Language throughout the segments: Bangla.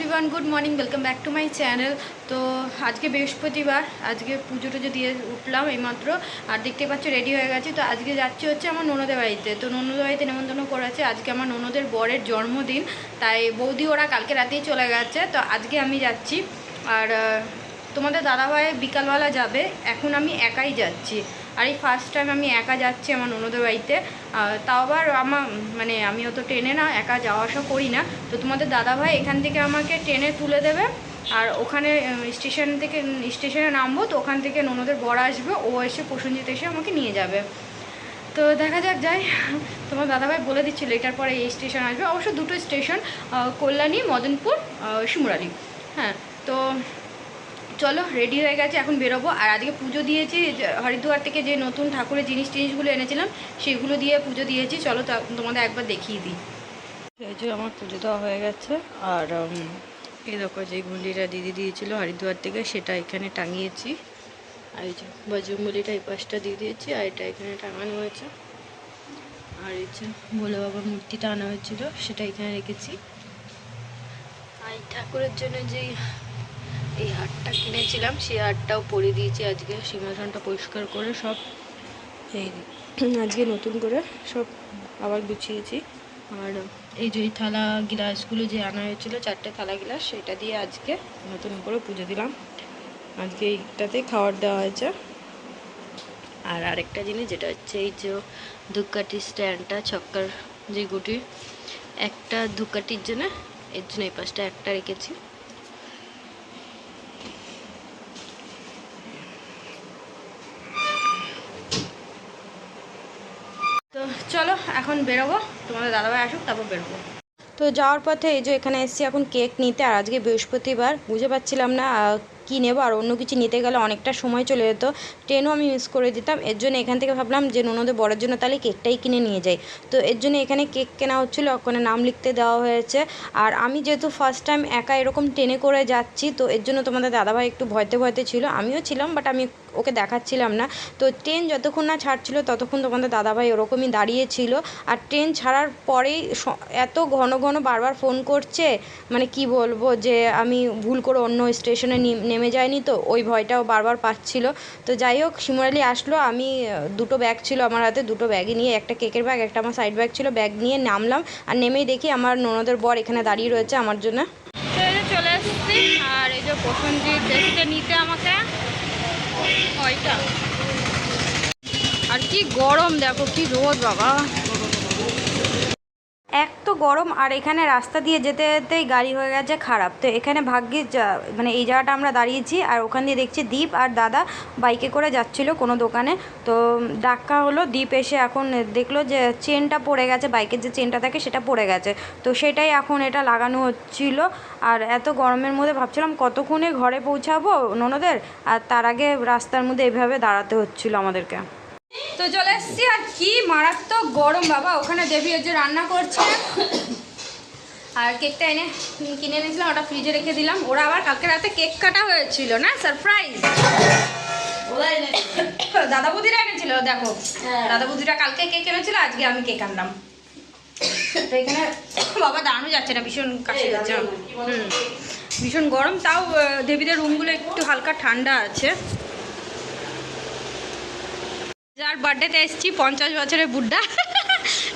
Everyone good morning welcome back to my channel. तो आज के बृहस्पतिवार आज के पुजो टुजो दिए उठलाम এইমাত্র আর দেখতে পাচ্ছ রেডি হয়ে গেছি। তো আজকে যাচ্ছি হচ্ছে আমার ননদের বাড়িতে। তো ননদের বাড়িতে নেমন্তন্ন করেছে, আজকে আমার ননদের বরের জন্মদিন, তাই বৌদি ওরা কালকে রাতেই চলে গেছে। তো আজকে আমি যাচ্ছি। আর তোমাদের দাদাভাই বিকালবেলা যাবে, এখন আমি একাই যাচ্ছি। আর এই ফার্স্ট টাইম আমি একা যাচ্ছি আমার ননদের বাড়িতে। তাও আবার মানে আমি অত ট্রেনে না একা যাওয়া আসা করি না। তো তোমাদের দাদাভাই এখান থেকে আমাকে ট্রেনে তুলে দেবে, আর ওখানে স্টেশনে নামবো। তো ওখান থেকে ননদের বর আসবে, ও এসে প্রসেনজিৎ এসে আমাকে নিয়ে যাবে। তো দেখা যাক যাই। তোমার দাদাভাই বলে দিচ্ছিল এটার পরে এই স্টেশন আসবে, অবশ্য দুটো স্টেশন, কল্যাণী, মদনপুর, শিমুরালি। হ্যাঁ, তো চলো রেডি হয়ে গেছে, এখন বেরোবো। আর আজকে পুজো দিয়েছি, হরিদ্বার থেকে যে নতুন ঠাকুরের জিনিসগুলো এনেছিলাম সেগুলো দিয়ে পুজো দিয়েছি। চলো তোমাদের একবার দেখিয়ে দিই। এই যে আমার পুজো দেওয়া হয়ে গেছে। আর এই দেখো যে গুন্ডিটা দিদি দিয়েছিল হরিদ্বার থেকে, সেটা এখানে টাঙিয়েছি। আর এই যে বজরংবলীটা এই পাশটা দিয়ে দিয়েছি, আর এটা এখানে টাঙানো হয়েছে। আর এই যে ভোলে বাবার মূর্তিটা আনা হয়েছিল, সেটা এখানে রেখেছি। আর ঠাকুরের জন্য যেই এই হারটা কিনেছিলাম সেই হারটাও পরে দিয়েছি। আজকে সিংহাসনটা পরিষ্কার করে সব এই আজকে নতুন করে সব আবার গুছিয়েছি। আর এই যে থালা গ্লাসগুলো যে আনা হয়েছিল, 4টে থালা গ্লাস, সেটা দিয়ে আজকে নতুন করে পুজো দিলাম। আজকে এইটাতে খাবার দেওয়া হয়েছে। আর আরেকটা জিনিস যেটা হচ্ছে এই যে ধূপকাঠির স্ট্যান্ডটা, ছক্কার যে গুটি, একটা ধূপকাঠির জন্য, এর জন্য এই পাশটা একটা রেখেছি। তো চলো এখন বেরোবো, তোমাদের দাদাভাই আসুক তারপর বেরোবো। তো যাওয়ার পথে এই যে এখানে এসেছি এখন কেক নিতে। আর আজকে বৃহস্পতিবার, বুঝে পাচ্ছিলাম না কী নেবো, আর অন্য কিছু নিতে গেলে অনেকটা সময় চলে যেত, ট্রেনও আমি মিস করে দিতাম। এর জন্য এখান থেকে ভাবলাম যে ননদের বড়ের জন্য তাহলে কেকটাই কিনে নিয়ে যাই। তো এর জন্য এখানে কেক কেনা হচ্ছিলো, ওখানে নাম লিখতে দেওয়া হয়েছে। আর আমি যেহেতু ফার্স্ট টাইম একা এরকম ট্রেনে করে যাচ্ছি, তো এর জন্য তোমাদের দাদাভাই একটু ভয়তে ছিল, আমিও ছিলাম, বাট আমি ওকে দেখাচ্ছিলাম না। তো ট্রেন যতক্ষণ না ছাড়ছিল ততক্ষণ তোমাদের দাদাভাই ওরকমই দাঁড়িয়েছিল। আর ট্রেন ছাড়ার পরেই এত ঘন বারবার ফোন করছে, মানে কি বলবো, যে আমি ভুল করে অন্য স্টেশনে নেমে যাইনি, তো ওই ভয়টাও বারবার পাচ্ছিল। তো যাই হোক, শিমুরালি আসলো। আমি দুটো ব্যাগ ছিল আমার হাতে, দুটো ব্যাগই নিয়ে, একটা কেকের ব্যাগ, একটা আমার সাইড ব্যাগ ছিল, ব্যাগ নিয়ে নামলাম। আর নেমেই দেখি আমার ননদের বর এখানে দাঁড়িয়ে রয়েছে আমার জন্য। তো এই যে চলে এসেছি। আর এই যে প্রসেনজিৎ দেখতে নিতে আমাকে, ওইটা। আর কি গরম দেখো, কি রোদ বাবা, এক তো গরম, আর এখানে রাস্তা দিয়ে যেতে যেতেই গাড়ি হয়ে গেছে খারাপ। তো এখানে ভাগ্যিস মানে এই জায়গাটা আমরা দাঁড়িয়েছি। আর ওখান দিয়ে দেখছি দীপ আর দাদা বাইকে করে যাচ্ছিলো কোনো দোকানে। তো ডাক্কা হলো, দীপ এসে এখন দেখলো যে চেনটা পড়ে গেছে, বাইকের যে চেনটা থাকে সেটা পড়ে গেছে। তো সেটাই এখন এটা লাগানো হচ্ছিল। আর এত গরমের মধ্যে ভাবছিলাম কতক্ষণে ঘরে পৌঁছাবো ননদের, আর তার আগে রাস্তার মধ্যে এইভাবে দাঁড়াতে হচ্ছিলো আমাদেরকে। তো চলে এসছি। আর কি মারাত্মক গরম বাবা, ওখানে দেবী যে রান্না করছে। আর কেকটা কিনে এনেছিলাম, ওটা ফ্রিজে রেখে দিলাম। ওরা আবার কালকে রাতে কেক কাটা হয়েছিল না, সারপ্রাইজ। দাদা বৌদিরা এনেছিল, দেখো দাদা বৌদিরা কালকে কেক এনেছিল, আজকে আমি কেক আনলাম। তো এখানে বাবা দাঁড়ানো যাচ্ছে না, ভীষণ কাশি যাচ্ছে, ভীষণ গরম। তাও দেবীদের রুমগুলো একটু হালকা ঠান্ডা আছে। যার বার্থডেতে এসেছি, 50 বছরের বুড্ডা।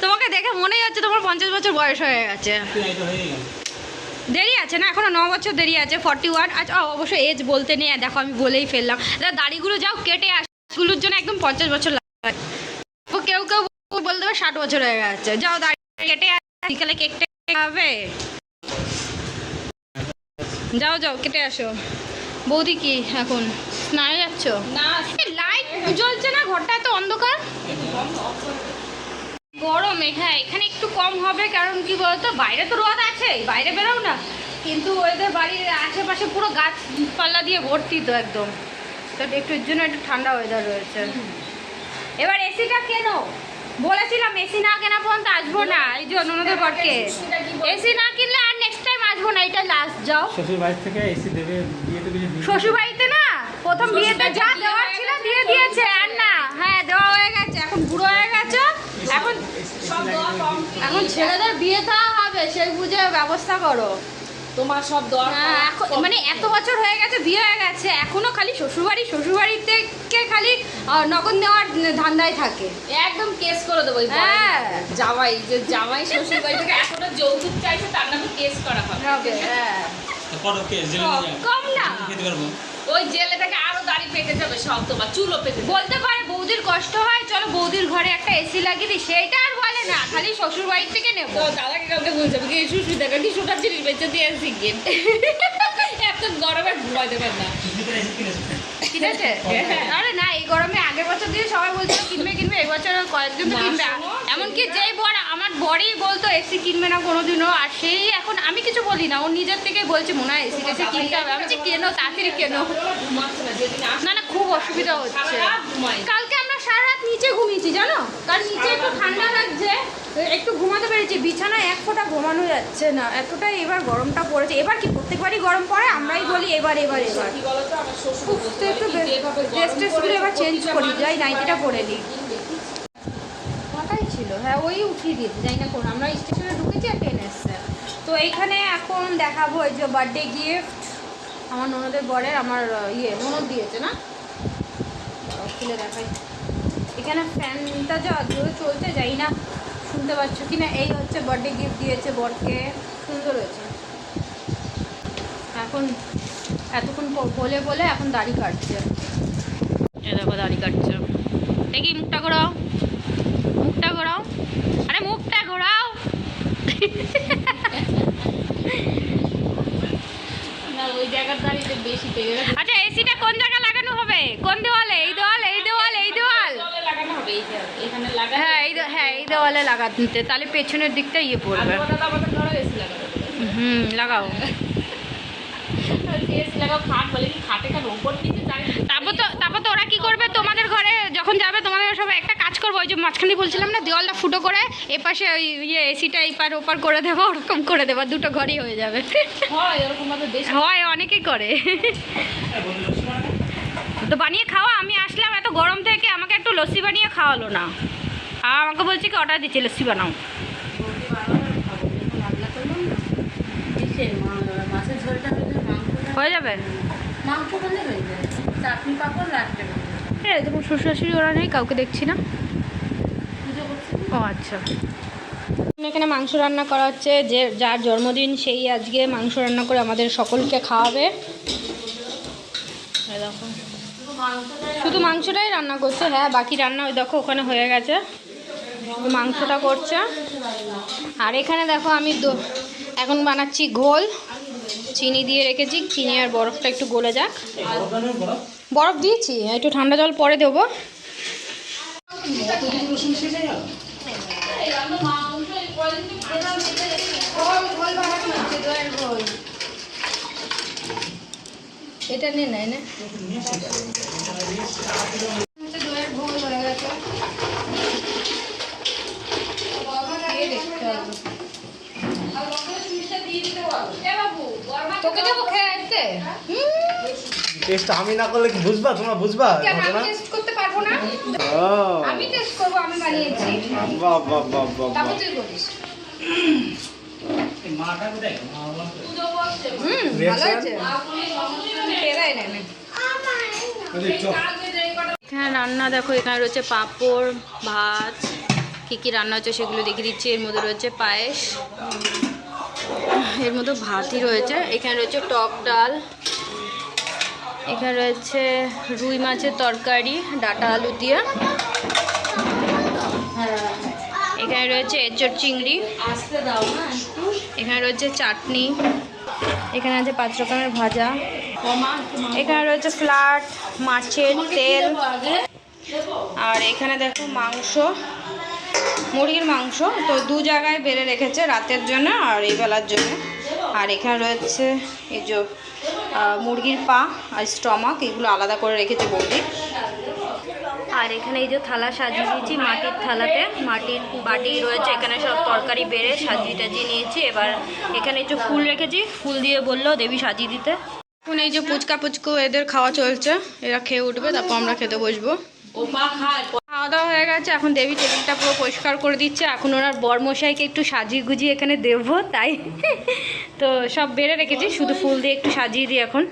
তোমাকে দেখে মনেই হচ্ছে তোমার 50 বছর বয়স হয়ে গেছে। দেরি আছে না, এখনো 9 বছর দেরি আছে, 41। আচ্ছা অবশ্য এজ বলতে নেই, দেখো আমি বলেই ফেললাম। দাড়িগুলো যাও কেটে আসগুলোর জন্য একদম 50 বছর লাগে। কেউ বলতে হবে 60 বছর হয়ে গেছে। যাও দাড়ি কেটে বিকালে কেকটা খাবে, যাও কেটে আসো। বৌদি কি এখন স্নানে যাচ্ছ? না, লাইট জ্বলছে না, ঘরটা এত অন্ধকার, গরমে। হ্যাঁ এখানে একটু কম হবে, কারণ কি বলতো বাইরে তো রোদ আছে, বাইরে বেরোও না, কিন্তু ওদের বাড়ির আশেপাশে পুরো গাছপালা দিয়ে ভর্তি তো একদম। তো একটু এর জন্য একটু ঠান্ডা ওয়েদার রয়েছে। এবার এসিটা কেন বলেছিলাম, এসি না কেনা পর্যন্ত আসবো না। এই যে ননদের বরকে এসি না কিনলে আর নেক্সট টাইম আসবো না, এটা লাস্ট। যাও শ্বশুর বাড়ি থেকে এসি দেবে, শ্বশুর বাড়িতে না প্রথম বিয়েতে যা দেওয়ার ছিল দিয়ে দিয়েছে, আর না। হ্যাঁ দেওয়া হয়ে গেছে, এখন বুড়ো হয়ে গেছে, এখন ছেলেদের বিয়ে দেওয়া হবে, সেই বুঝে ব্যবস্থা করো। তোমার সব দরকার মানে এত বছর হয়ে গেছে, বিয়ে হয়ে গেছে, এখনো খালি শ্বশুরবাড়ি থেকে খালি নগদ নেওয়ার ধান্দায় থাকে। একদম কেস করে দেবো। হ্যাঁ, জামাই শ্বশুর বাড়ি থেকে এখনো যৌতুক চাইছে, তার নামে কেস করা হবে। হ্যাঁ কম না, ওই জেলে থেকে আরো দাড়ি পেকে যাবে সব, তোমার চুলও পেকে যাবে। বলতে পারে বৌদির কষ্ট হয়, চলো বৌদির ঘরে একটা এসি লাগিয়ে দিই, সেইটা আর বলে না, খালি শ্বশুর বাড়ি থেকে নেবো। তো দাদাকে কালকে বলছে কি শ্বশুর দেখা কি ছোটার জিনিস বেঁচে দিয়ে আসি গিয়ে এত গরমে ঘুমাইতে পার না। ঠিক আছে, আরে না এই গরমে আগের বছর দিয়ে সবাই বলছিল কিনবে, এই বছর কয়েকজন তো কিনবে। এমনকি যেই বর আমার বরই বলতো এসি কিনবে না কোনোদিনও, আর সেই এখন আমি কিছু বলি না, ও নিজের থেকেই বলছে মনে হয় এসি টেসি কিনতে হবে। আমি যে কেন তাড়াতাড়ি কেন, না খুব অসুবিধা হচ্ছে। কালকে আমরা সারা রাত নিচে ঘুমিয়েছি জানো, কারণ নিচে একটু ঠান্ডা লাগছে, একটু ঘুমাতে পেরেছি। বিছানায় এক ফোঁটা ঘুমানো যাচ্ছে না, এতটাই এবার গরমটা পড়েছে। এবার কি প্রত্যেকবারই গরম পড়ে, আমরাই বলি এবার একটু ড্রেসগুলো এবার চেঞ্জ করি, যাই নাইটিটা পরে নিই। ফাঁকাই ছিল, হ্যাঁ ওই উঠিয়ে দিয়েছে, যাই না কোন আমরা স্টেশনে ঢুকেছি আর ট্রেন এসছে। তো এইখানে এখন দেখাবো এই যে বার্থডে গিফট আমার ননদের বরের, আমার ননদ দিয়েছে না, খুলে দেখাই। এখানে ফ্যানটা যা জোরে চলছে, যাই না শুনতে পাচ্ছ কি না। এই হচ্ছে বার্থডে গিফট দিয়েছে বরকে, সুন্দর হয়েছে। এখন এতক্ষণ বলে এখন দাড়ি কাটছে, এ দেখো দাড়ি কাটছে। দেখি মুখটা ঘোরাও, আরে মুখটা ঘোরাও। না ওই জায়গার দাড়িতে বেশি পেয়ে গেছে। আচ্ছা এসিটা কোন জায়গায় লাগানো হবে, কোন দেওয়ালে? এই দেওয়াল লাগানো হবে এখানে লাগানো। হ্যাঁ এই দেওয়ালে লাগাতে, তাহলে পেছনের দিকটা পড়বে। আমাদের ঘরে এসি লাগানো। লাগাও। এসি লাগাও, খাট বলে কি খাটে কার উপর নিচে যাই। তারপর তো ওরা কি করবে, তোমাদের ঘরে যখন যাবে তোমাদের সবাই একটা কাজ করবো, ওই যে মাঝখানে বলছিলাম না দেওয়ালটা ফুটো করে এপাশে ওই এসিটা এপার ওপার করে দেবো, ওরকম করে দেবো, দুটো ঘরই হয়ে যাবে। হয় এরকম ভাবে বেশি হয়, অনেকেই করে। তো বানিয়ে খাওয়া, আমি আসলাম এত গরম থেকে, আমাকে একটু লস্যি বানিয়ে খাওয়ালো না, আর আমাকে বলছে কি অর্ডার দিচ্ছি লস্যি বানাও। মাছের ঝোলটা হয়ে যাবে, মাংস হলে হয়ে যায়, চাটনি পাপড় রাখতে হবে। হ্যাঁ তোমার শ্বশুর শাশুড়ি ওরা নেই, কাউকে দেখছি না। ও আচ্ছা, এখানে মাংস রান্না করা হচ্ছে, যে যার জন্মদিন সেই আজকে মাংস রান্না করে আমাদের সকলকে খাওয়াবে। শুধু মাংসটাই রান্না করছে, হ্যাঁ বাকি রান্না ওই দেখো ওখানে হয়ে গেছে, মাংসটা করছে। আর এখানে দেখো আমি এখন বানাচ্ছি ঘোল, চিনি দিয়ে রেখেছি, চিনি আর বরফটা একটু গলে যাক। বরফ দিয়েছি, একটু ঠান্ডা জল পরে দেবো। এটা নিয়ে নেয় না, দইয়ের ঘোল হয়ে গেছে, তোকে যাবো খেয়ে আসতে। টেস্ট আমি না করলে কি বুঝবা, তোমরা বুঝবা? কেন আমি টেস্ট করতে পারবো না? আমি টেস্ট করবো, আমি বানিয়েছি। বাহ বাহ বাহ বাহ। তারপর তুই করিস। ভালো হয়েছে। খেয়ে নেয় না। এখানে রান্না দেখো, এখানে রয়েছে পাঁপড়, ভাত, কী রান্না হচ্ছে সেগুলো দেখিয়ে দিচ্ছি। এর মধ্যে রয়েছে পায়েস, এর মধ্যে ভাতই রয়েছে, এখানে রয়েছে টক ডাল, এখানে রয়েছে রুই মাছের তরকারি ডাঁটা আলু দিয়ে, এখানে রয়েছে এঁচোড় চিংড়ি, এখানে রয়েছে চাটনি, এখানে আছে 5 রকমের ভাজা, এখানে রয়েছে ফ্ল্যাট মাছের তেল, আর এখানে দেখো মাংস, মুরগির মাংস, তো 2 জায়গায় বেড়ে রেখেছে, রাতের জন্য আর এই বেলার জন্য। আর এখানে রয়েছে এই যে মুরগির পা আর স্টমাক, এগুলো আলাদা করে রেখেছে বৌদি। আর এখানে এই যে থালা সাজিয়ে দিয়েছি, মাটির থালাতে মাটির বাটি রয়েছে, এখানে সব তরকারি বেড়ে সাজিয়ে টাজিয়ে নিয়েছি। এবার এখানে একটু ফুল রেখেছি, ফুল দিয়ে বললো দেবী সাজিয়ে দিতে। এখন এই যে পুচকু এদের খাওয়া চলছে, এরা খেয়ে উঠবে, তারপর আমরা খেতে বসবো। খাওয়া দাওয়া হয়ে গেছে, এখন দেবী টেবিলটা পুরো পরিষ্কার করে দিচ্ছে। এখন ওনার বরমশাইকে একটু সাজিয়ে গুজিয়ে এখানে দেবো, তাই তো সব বেড়ে রেখেছি, শুধু ফুল দিয়ে একটু সাজিয়ে দিই এখন।